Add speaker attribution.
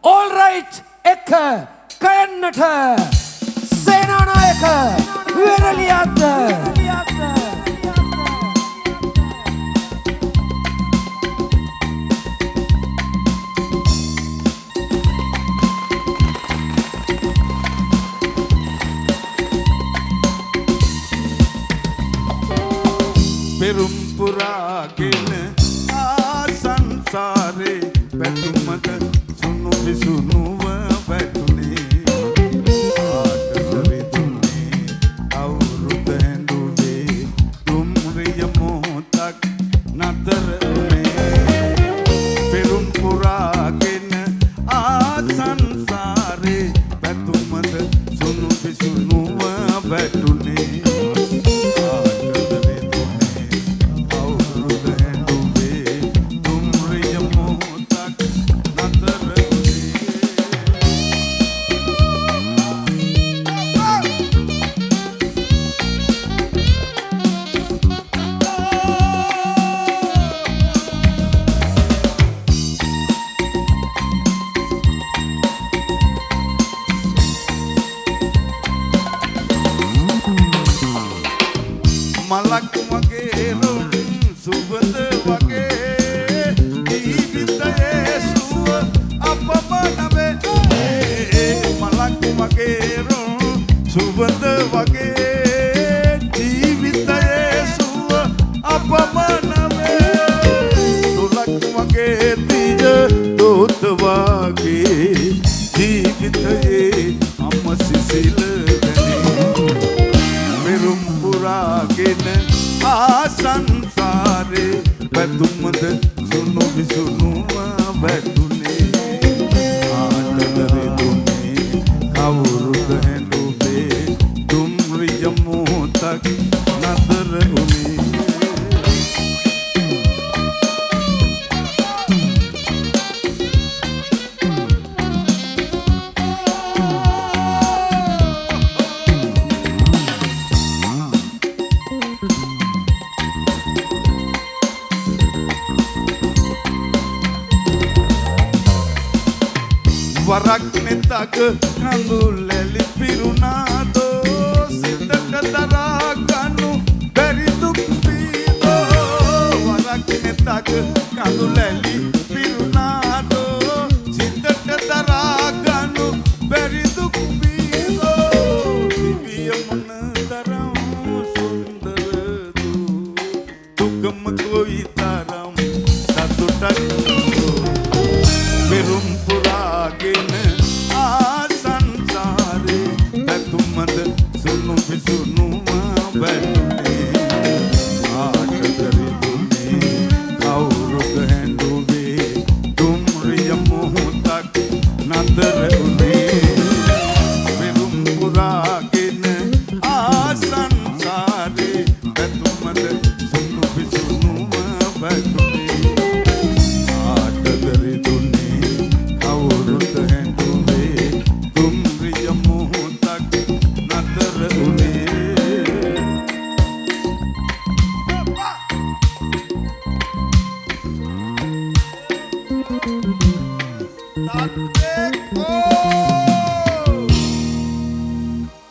Speaker 1: all right එක කයන්නට සේනානායක විරලියද්ද
Speaker 2: පෙරුම්පුරාගෙන ආසංසාරේ පැතුමද සුණු විසුණුව වැටුනේ ආටසරි දුන්නේ අවුරුද හැඳුවේ දුම්රිය මොහොතක් නතර උනේ පෙරුම්පුරාගෙන ආසංසාරේ පැතුමද සුණු විසුණුව වැටුනේ මලක් වගේ රුම් සුබද වගේ ජීවිතයේ සුව අපමණ වේ මලක් වගේ රුම් සුබද වගේ ජීවිතයේ සුව අපමණ වේ දුලක් වගේ තිය දෝත වගේ ජීවිතයේ අම්ම සිසිල ගෙන ආසංසාරේ පැතුමද සුණු විසුණුව වැටුනේ ආටදරේ දුන්නේ කවුරුද හැඬුවේ දුම්රිය මොහොතක් නතර උනේ වරක් නෙතක කඳුලැලි පිරුණාදෝ සිතක දරා ගන්නු බැරි දුක් වීදෝ වරක් නෙතක කඳුලැලි